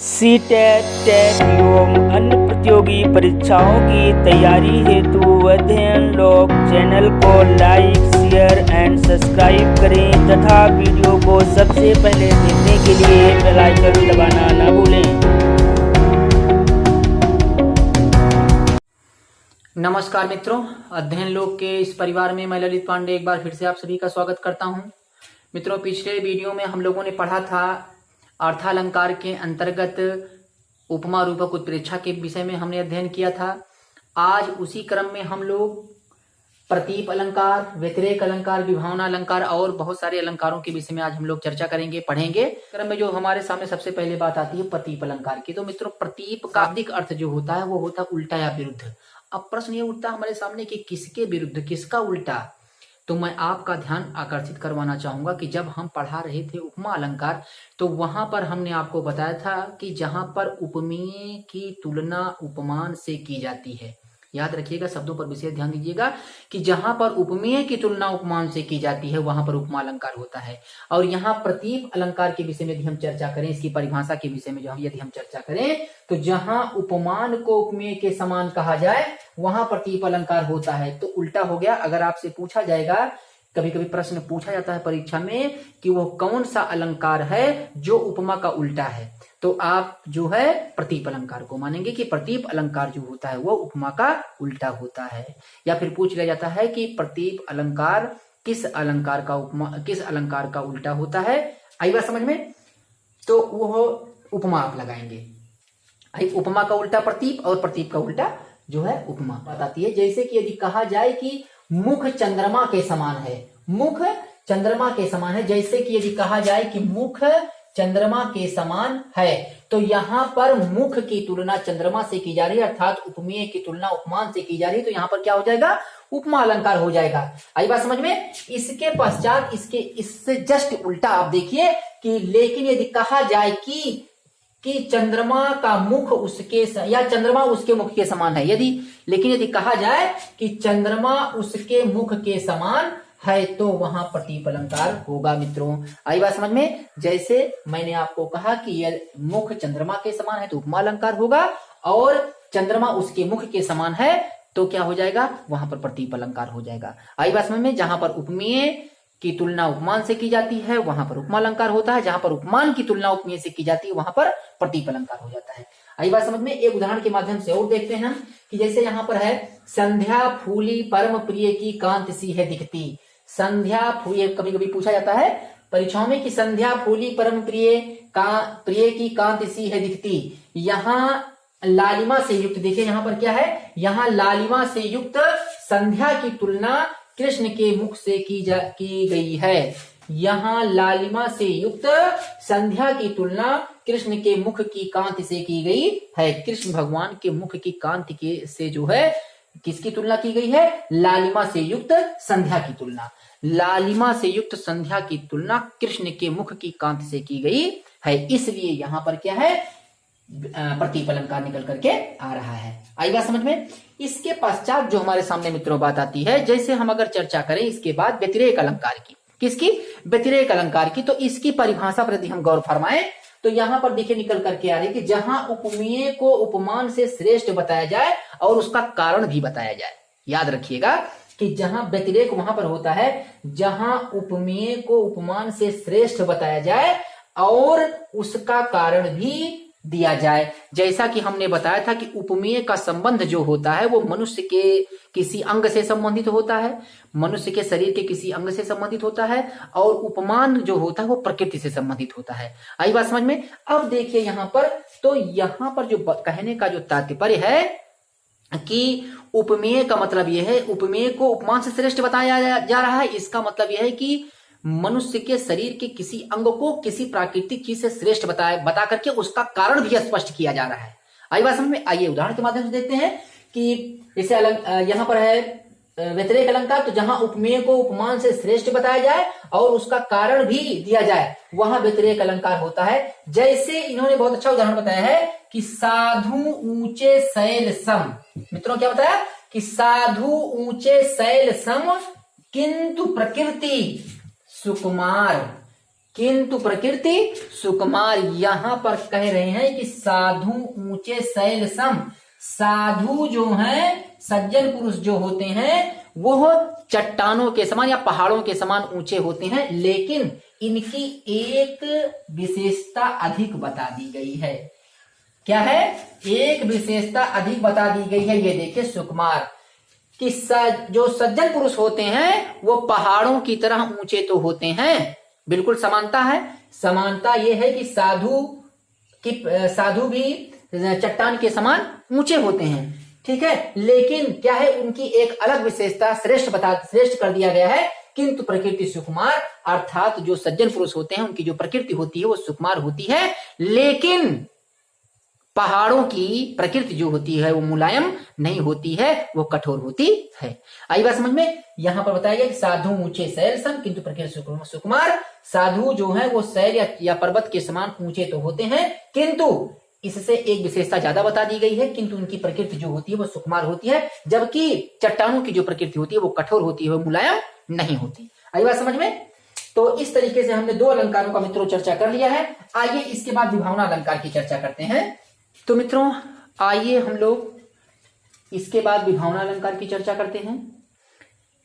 CTET, TET एवं अन्य प्रतियोगी परीक्षाओं की तैयारी हेतु अध्ययन लॉग चैनल को लाइक, शेयर एंड सब्सक्राइब करें तथा वीडियो को सबसे पहले देखने के लिए बेल आइकन दबाना न भूलें। नमस्कार मित्रों, अध्ययन लोग के इस परिवार में मैं ललित पांडे एक बार फिर से आप सभी का स्वागत करता हूं। मित्रों, पिछले वीडियो में हम लोगों ने पढ़ा था अर्थालंकार के अंतर्गत उपमा रूपक उत्प्रेक्षा के विषय में हमने अध्ययन किया था। आज उसी क्रम में हम लोग प्रतीप अलंकार, व्यतिरेक अलंकार, विभावना अलंकार और बहुत सारे अलंकारों के विषय में आज हम लोग चर्चा करेंगे, पढ़ेंगे। क्रम में जो हमारे सामने सबसे पहले बात आती है प्रतीप अलंकार की। तो मित्रों, प्रतीप का शाब्दिक अर्थ जो होता है वो होता है उल्टा या विरुद्ध। अब प्रश्न ये उठता है हमारे सामने कि किसके विरुद्ध, किसका उल्टा। तो मैं आपका ध्यान आकर्षित करवाना चाहूंगा कि जब हम पढ़ा रहे थे उपमा अलंकार तो वहां पर हमने आपको बताया था कि जहां पर उपमेय की तुलना उपमान से की जाती है, याद रखिएगा, शब्दों पर विशेष ध्यान दीजिएगा कि जहां पर उपमेय की तुलना उपमान से की जाती है वहां पर उपमा अलंकार होता है। और यहाँ प्रतीप अलंकार के विषय में यदि हम चर्चा करें, इसकी परिभाषा के विषय में यदि हम चर्चा करें तो जहां उपमान को उपमेय के समान कहा जाए वहां प्रतीप अलंकार होता है। तो उल्टा हो गया। अगर आपसे पूछा जाएगा, कभी कभी प्रश्न पूछा जाता है परीक्षा में कि वो कौन सा अलंकार है जो उपमा का उल्टा है, तो आप जो है प्रतीप अलंकार को मानेंगे कि प्रतीप अलंकार जो होता है वो उपमा का उल्टा होता है। या फिर पूछ लिया जाता है कि प्रतीप अलंकार किस अलंकार का उल्टा होता है। आई बात समझ में? तो वो उपमा आप लगाएंगे। उपमा का उल्टा प्रतीप और प्रतीप का उल्टा जो है उपमा बताती है। जैसे कि यदि कहा जाए कि मुख चंद्रमा के समान है, मुख चंद्रमा के समान है, जैसे कि यदि कहा जाए कि मुख चंद्रमा के समान है, तो यहाँ पर मुख की तुलना चंद्रमा से की जा रही है, अर्थात उपमेय की तुलना उपमान से की जा रही है। तो यहाँ पर क्या हो जाएगा? उपमा अलंकार हो जाएगा। आई बात समझ में? इसके पश्चात इससे जस्ट उल्टा आप देखिए कि लेकिन यदि कहा जाए कि चंद्रमा का मुख उसके या चंद्रमा उसके मुख के समान है, लेकिन यदि कहा जाए कि चंद्रमा उसके मुख के समान है तो वहां प्रतीप अलंकार होगा। मित्रों, आई बात समझ में? जैसे मैंने आपको कहा कि यह मुख चंद्रमा के समान है तो उपमा अलंकार होगा, और चंद्रमा उसके मुख के समान है तो क्या हो जाएगा? वहां पर प्रतीप अलंकार हो जाएगा। आई बात समझ में? जहां पर उपमेय की तुलना उपमान से की जाती है वहां पर उपमा अलंकार होता है, जहां पर उपमान की तुलना उपमेय से की जाती है वहां पर प्रतीप अलंकार हो जाता है। आई बात समझ में? एक उदाहरण के माध्यम से और देखते हैं हम कि जैसे यहाँ पर है संध्या फूली परम प्रिय की कांत सी है दिखती। संध्या फूली, कभी कभी पूछा जाता है परीक्षाओं में कि संध्या फूली परम प्रिय की कांत सी है दिखती। यहाँ लालिमा से युक्त, देखिए यहाँ पर क्या है, यहाँ लालिमा से युक्त संध्या की तुलना कृष्ण के मुख से की गई है। यहाँ लालिमा से युक्त संध्या की तुलना कृष्ण के मुख की कांति से की गई है। कृष्ण भगवान के मुख की कांति के से जो है किसकी तुलना की गई है? लालिमा से युक्त संध्या की तुलना। लालिमा से युक्त संध्या की तुलना कृष्ण के मुख की कांति से की गई है, इसलिए यहाँ पर क्या है? प्रतीप अलंकार निकल करके आ रहा है। आई बात समझ में? इसके पश्चात जो हमारे सामने मित्रों बात आती है, जैसे हम अगर चर्चा करें इसके बाद व्यतिरेक अलंकार की। किसकी? व्यतिरेक अलंकार की। तो इसकी परिभाषा पर यदि हम गौर फरमाएं तो यहां पर देखिए निकल करके आ रही है कि जहां उपमेय को उपमान से श्रेष्ठ बताया जाए और उसका कारण भी बताया जाए। याद रखिएगा कि जहां व्यतिरेक वहां पर होता है जहां उपमेय को उपमान से श्रेष्ठ बताया जाए और उसका कारण भी दिया जाए। जैसा कि हमने बताया था कि उपमेय का संबंध जो होता है वो मनुष्य के किसी अंग से संबंधित होता है, मनुष्य के शरीर के किसी अंग से संबंधित होता है, और उपमान जो होता है वो प्रकृति से संबंधित होता है। आई बात समझ में? अब देखिए यहाँ पर, तो यहाँ पर जो कहने का जो तात्पर्य है कि उपमेय का मतलब यह है, उपमेय को उपमान से श्रेष्ठ बताया जा रहा है, इसका मतलब यह है कि मनुष्य के शरीर के किसी अंग को किसी प्राकृतिक चीज से श्रेष्ठ बता करके उसका कारण भी स्पष्ट किया जा रहा है। आई बात समझ में? आइए उदाहरण के माध्यम से देखते हैं कि जैसे यहाँ पर है व्यतिरेक अलंकार, तो जहां उपमेय को उपमान से श्रेष्ठ बताया जाए और उसका कारण भी दिया जाए वहां व्यतिरेक अलंकार होता है। जैसे इन्होंने बहुत अच्छा उदाहरण बताया है कि साधु ऊंचे शैल सम। मित्रों क्या बताया? कि साधु ऊंचे शैल सम किंतु प्रकृति सुकुमार। किंतु प्रकृति सुकुमार। यहां पर कह रहे हैं कि साधु ऊंचे शैल सम, साधु जो हैं, सज्जन पुरुष जो होते हैं वो चट्टानों के समान या पहाड़ों के समान ऊंचे होते हैं, लेकिन इनकी एक विशेषता अधिक बता दी गई है। क्या है? एक विशेषता अधिक बता दी गई है। ये देखिए सुकुमार कि जो सज्जन पुरुष होते हैं वो पहाड़ों की तरह ऊंचे तो होते हैं, बिल्कुल समानता है। समानता ये है कि साधु भी चट्टान के समान ऊंचे होते हैं, ठीक है। लेकिन क्या है, उनकी एक अलग विशेषता श्रेष्ठ कर दिया गया है। किंतु प्रकृति सुकुमार, अर्थात जो सज्जन पुरुष होते हैं उनकी जो प्रकृति होती है वो सुकुमार होती है, लेकिन पहाड़ों की प्रकृति जो होती है वो मुलायम नहीं होती है, वो कठोर होती है। आई बात समझ में? यहां पर बताया गया कि साधु ऊंचे शैल सम किंतु प्रकृति सुकुमार। साधु जो है वो शैल या पर्वत के समान ऊंचे तो होते हैं, किंतु इससे एक विशेषता ज्यादा बता दी गई है, किंतु उनकी प्रकृति जो होती है वो सुकुमार होती है, जबकि चट्टानों की जो प्रकृति होती है वो कठोर होती है, वो मुलायम नहीं होती। आई बात समझ में? तो इस तरीके से हमने 2 अलंकारों का मित्रों चर्चा कर लिया है। आइए इसके बाद विभावना अलंकार की चर्चा करते हैं। तो मित्रों आइए हम लोग इसके बाद विभावना अलंकार की चर्चा करते हैं।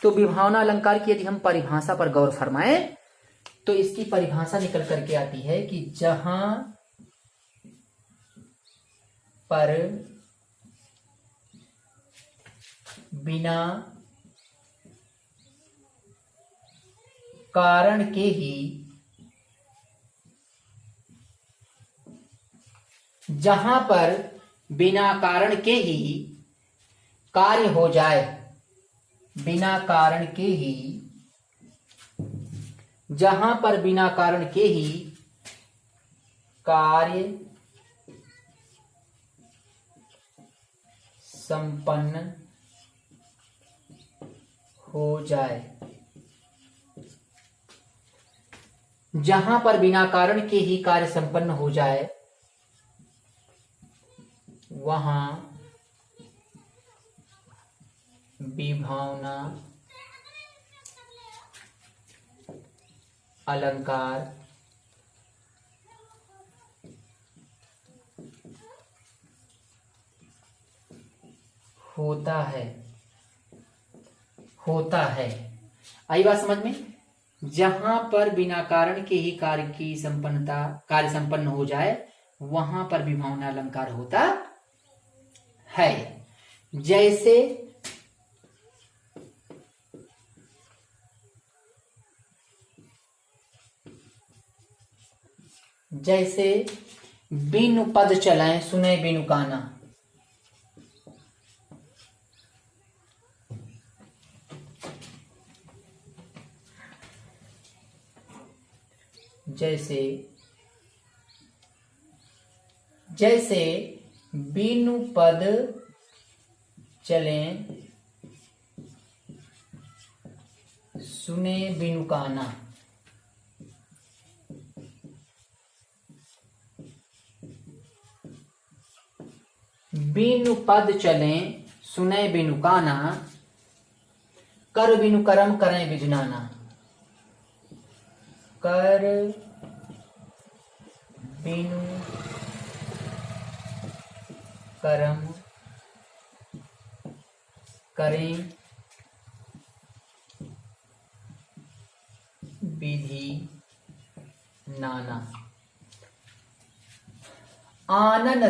तो विभावना अलंकार की यदि हम परिभाषा पर गौर फरमाएं तो इसकी परिभाषा निकल करके आती है कि जहां पर बिना कारण के ही, जहां पर बिना कारण के ही कार्य हो जाए, बिना कारण के ही, जहां पर बिना कारण के ही कार्य संपन्न हो जाए, जहां पर बिना कारण के ही कार्य संपन्न हो जाए, वहां विभावना अलंकार होता है। आई बात समझ में? जहां पर बिना कारण के ही कार्य संपन्न हो जाए, वहां पर विभावना अलंकार होता है। जैसे बिनु पद चलाएं सुने बिनु काना, जैसे बिनु पद चलें सुने बिनु काना, बिनु पद चलें सुने बिनु काना, कर बिनु करम करें विधनाना, कर बिनु कर्म करें विधि नाना। आनन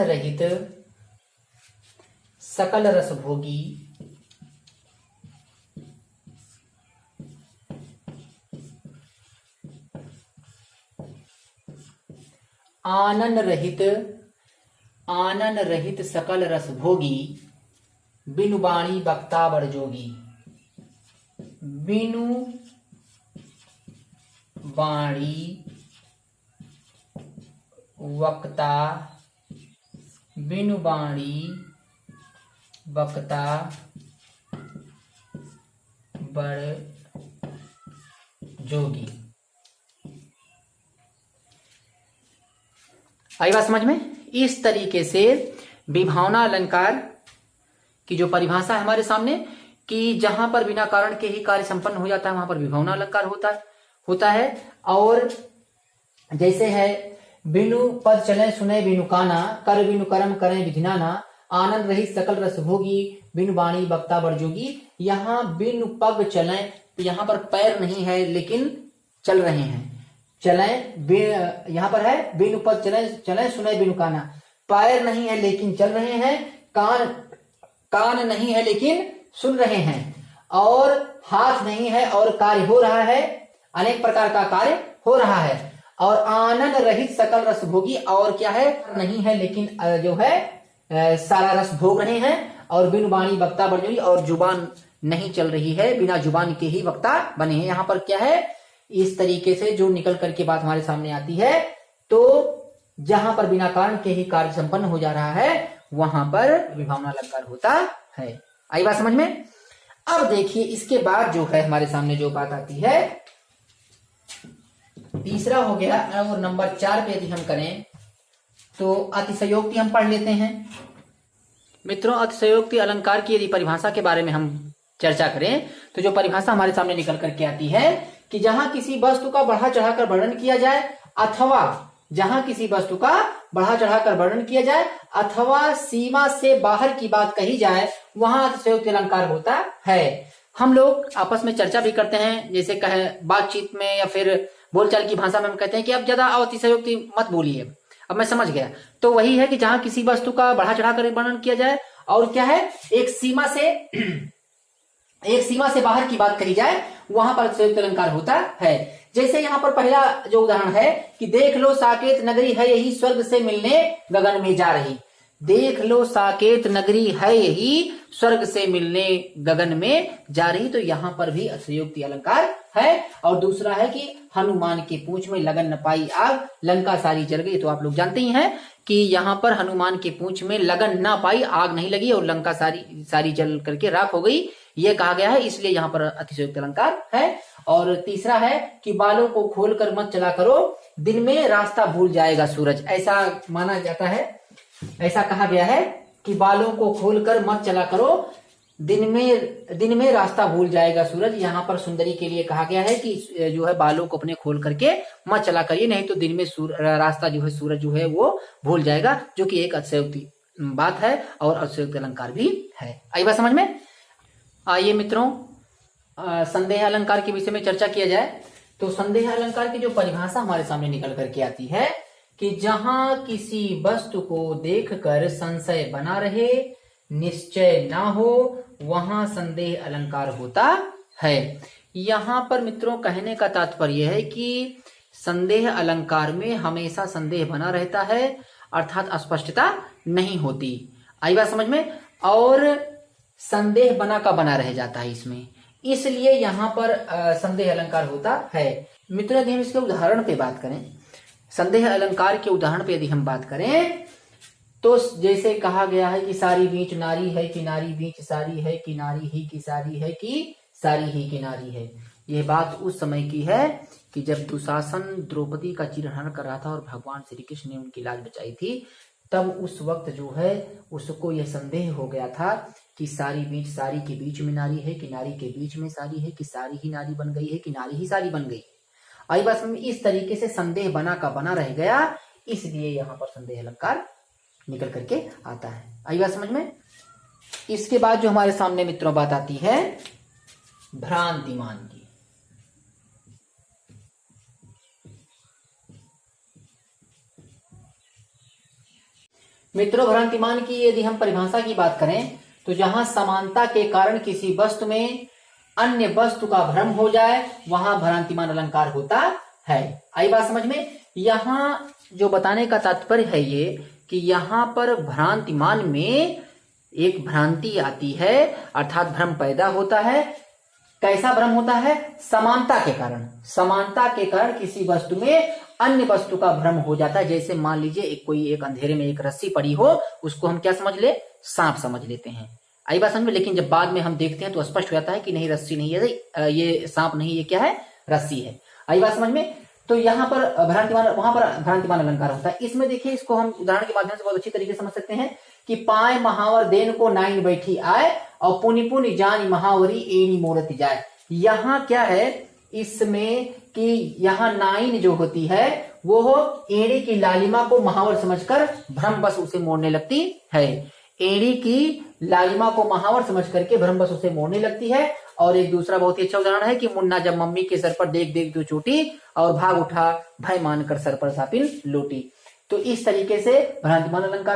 रहित सकल रस भोगी, आनन रहित सकल रस भोगी, बिनु बाणी बक्ता बड़ जोगी, बिनु बाणी वक्ता, बिनु बाणी वक्ता बड़ जोगी। आई बात समझ में? इस तरीके से विभावना अलंकार की जो परिभाषा है हमारे सामने कि जहां पर बिना कारण के ही कार्य संपन्न हो जाता है वहां पर विभावना अलंकार होता है। और जैसे है बिनु पद चले सुने बिनु काना, कर बिनु कर्म करें विधिनाना, आनंद रहित सकल रस भोगी, बिनु वाणी वक्ता बड़जोगी। यहाँ बिनु पग चले, यहाँ पर पैर नहीं है लेकिन चल रहे हैं, चले यहाँ पर है बिनु पद चले सुने बिनु काना, पैर नहीं है लेकिन चल रहे हैं, कान नहीं है लेकिन सुन रहे हैं, और हाथ नहीं है और कार्य हो रहा है, अनेक प्रकार का कार्य हो रहा है, और आनंद रहित सकल रस भोगी, और क्या है नहीं है लेकिन जो है सारा रस भोग रहे हैं, और बिनु वाणी वक्ता बन रही, और जुबान नहीं चल रही है, बिना जुबान के ही वक्ता बने हैं। यहाँ पर क्या है इस तरीके से जो निकल करके बात हमारे सामने आती है, तो जहां पर बिना कारण के ही कार्य संपन्न हो जा रहा है वहां पर विभावना अलंकार होता है। आई बात समझ में। अब देखिए इसके बाद जो है हमारे सामने जो बात आती है, तीसरा हो गया, और नंबर 4 पे यदि हम करें तो अतिशयोक्ति हम पढ़ लेते हैं। मित्रों, अतिशयोक्ति अलंकार की यदि परिभाषा के बारे में हम चर्चा करें तो जो परिभाषा हमारे सामने निकल करके आती है कि जहां किसी वस्तु का बढ़ा चढ़ाकर वर्णन किया जाए, अथवा जहां किसी वस्तु का बढ़ा चढ़ाकर वर्णन किया जाए अथवा सीमा से बाहर की बात कही जाए, वहां अतिशयोक्ति अलंकार होता है। हम लोग आपस में चर्चा भी करते हैं, जैसे कहे बातचीत में या फिर बोलचाल की भाषा में हम कहते हैं कि अब ज्यादा अतिशयोक्ति मत बोलिए। अब मैं समझ गया, तो वही है कि जहां किसी वस्तु का बढ़ा चढ़ाकर वर्णन किया जाए और क्या है एक सीमा से बाहर की बात करी जाए, वहां पर अतिशयोक्ति अलंकार होता है। जैसे यहाँ पर पहला जो उदाहरण है कि देख लो साकेत नगरी है यही स्वर्ग से मिलने गगन में जा रही। देख लो साकेत नगरी है यही स्वर्ग से मिलने गगन में जा रही, तो यहाँ पर भी अतिशयोक्ति अलंकार है। और दूसरा है कि हनुमान की पूंछ में लगन न पाई आग, लंका सारी जल गई। तो आप लोग जानते ही हैं कि यहाँ पर हनुमान की पूंछ में लगन ना पाई, आग नहीं लगी और लंका सारी जल करके राख हो गई, ये कहा गया है, इसलिए यहाँ पर अतिशयोक्ति अलंकार है। और तीसरा है कि बालों को खोलकर मत चला करो, दिन में रास्ता भूल जाएगा सूरज। ऐसा माना जाता है, ऐसा कहा गया है कि बालों को खोलकर मत चला करो, दिन में रास्ता भूल जाएगा सूरज। यहाँ पर सुंदरी के लिए कहा गया है कि जो है बालों को अपने खोल करके मत चला करिए, नहीं तो दिन में रास्ता जो है सूरज जो है वो भूल जाएगा, जो कि एक अतिशयोक्ति बात है और अतिशयोक्ति अलंकार भी है। आई बात समझ में। आइए मित्रों, संदेह अलंकार के विषय में चर्चा किया जाए तो संदेह अलंकार की जो परिभाषा हमारे सामने निकल करके आती है कि जहां किसी वस्तु को देखकर संशय बना रहे, निश्चय ना हो, वहां संदेह अलंकार होता है। यहाँ पर मित्रों कहने का तात्पर्य है कि संदेह अलंकार में हमेशा संदेह बना रहता है, अर्थात अस्पष्टता नहीं होती। आई बात समझ में। और संदेह बना का बना रह जाता है इसमें, इसलिए यहाँ पर संदेह अलंकार होता है। मित्रों, यदि हम इसके उदाहरण पे बात करें, संदेह अलंकार के उदाहरण पे यदि हम बात करें तो जैसे कहा गया है कि सारी बीच नारी है कि नारी बीच सारी है कि नारी ही की सारी है कि सारी ही की नारी है। यह बात उस समय की है कि जब दुशासन द्रौपदी का चिरहरण कर रहा था और भगवान श्री कृष्ण ने उनकी लाज बचाई थी, तब उस वक्त जो है उसको यह संदेह हो गया था कि सारी बीच सारी के बीच में नारी है कि नारी के बीच में सारी है कि सारी ही नारी बन गई है कि नारी ही सारी बन गई। आई बात समझ में। इस तरीके से संदेह बना का बना रह गया, इसलिए यहाँ पर संदेह अलंकार निकल करके आता है। आई बात समझ में। इसके बाद जो हमारे सामने मित्रों बात आती है भ्रांतिमान की। मित्रों, भ्रांतिमान की यदि हम परिभाषा की बात करें तो जहां समानता के कारण किसी वस्तु में अन्य वस्तु का भ्रम हो जाए, वहां भ्रांतिमान अलंकार होता है। आई बात समझ में। यहाँ जो बताने का तात्पर्य है ये कि यहाँ पर भ्रांतिमान में एक भ्रांति आती है, अर्थात भ्रम पैदा होता है। कैसा भ्रम होता है? समानता के कारण। समानता के कारण किसी वस्तु में अन्य वस्तु का भ्रम हो जाता है। जैसे मान लीजिए कोई एक अंधेरे में एक रस्सी पड़ी हो, उसको हम क्या समझ ले? सांप समझ लेते हैं। आई बात समझ में। लेकिन जब बाद में हम देखते हैं तो स्पष्ट हो जाता है कि नहीं, रस्सी नहीं है, ये सांप नहीं, ये क्या है? रस्सी है। आई बात समझ में। तो यहाँ पर भ्रांतिमान, वहां पर भ्रांतिमान अलंकार होता है। इसमें देखिए, इसको हम उदाहरण के माध्यम से बहुत अच्छी तरीके से समझ सकते हैं कि पाए महावर देन को नाइन बैठी आए और पुनि पुनि जानी महावरी एनी मोरत जाए। यहाँ क्या है इसमें कि यहाँ नाइन जो होती है वो एड़ी की लालिमा को महावर समझकर भ्रमवश उसे मोड़ने लगती है। एड़ी की लालिमा को महावर समझ करके भ्रमवश उसे मोड़ने लगती है। और एक दूसरा बहुत ही अच्छा उदाहरण है कि मुन्ना जब मम्मी के सर पर देख देख तो चोटी और भाग उठा भय मानकर सर पर सापिन लूटी। तो इस तरीके से भ्रांतिमान अलंकार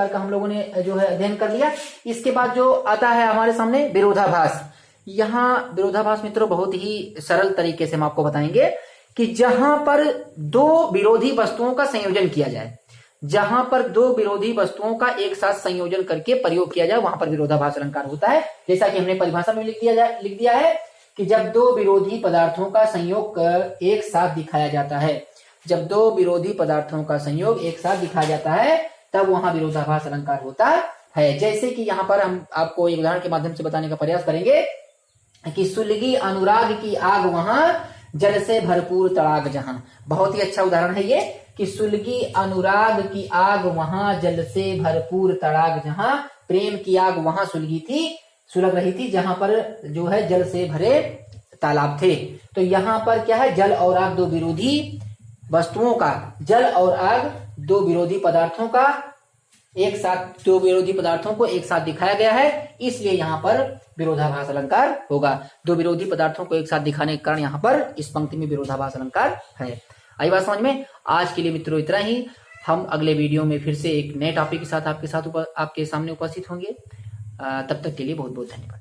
का हम लोगों ने जो है अध्ययन कर लिया। इसके बाद जो आता है हमारे सामने विरोधाभास। यहाँ विरोधाभास मित्रों बहुत ही सरल तरीके से हम आपको बताएंगे कि जहां पर दो विरोधी वस्तुओं का संयोजन किया जाए, जहां पर दो विरोधी वस्तुओं का एक साथ संयोजन करके प्रयोग किया जाए वहां पर विरोधाभास अलंकार होता है। जैसा कि हमने परिभाषा में लिख दिया है कि जब दो विरोधी पदार्थों का संयोग एक साथ दिखाया जाता है, जब दो विरोधी पदार्थों का संयोग एक साथ दिखाया जाता है तब वहां विरोधाभास अलंकार होता है। जैसे कि यहाँ पर हम आपको एक उदाहरण के माध्यम से बताने का प्रयास करेंगे कि सुलगी अनुराग की आग वहां जल से भरपूर तड़ाग जहां। बहुत ही अच्छा उदाहरण है ये कि सुलगी अनुराग की आग वहां जल से भरपूर तड़ाग जहां। प्रेम की आग वहां सुलग रही थी जहां पर जो है जल से भरे तालाब थे। तो यहाँ पर क्या है, जल और आग दो विरोधी वस्तुओं का, जल और आग दो विरोधी पदार्थों का एक साथ, दो विरोधी पदार्थों को एक साथ दिखाया गया है, इसलिए यहाँ पर विरोधाभास अलंकार होगा। दो विरोधी पदार्थों को एक साथ दिखाने के कारण यहाँ पर इस पंक्ति में विरोधाभास अलंकार है। आई बात समझ में? आज के लिए मित्रों इतना ही। हम अगले वीडियो में फिर से एक नए टॉपिक के साथ आपके सामने उपस्थित होंगे। तब तक के लिए बहुत बहुत धन्यवाद।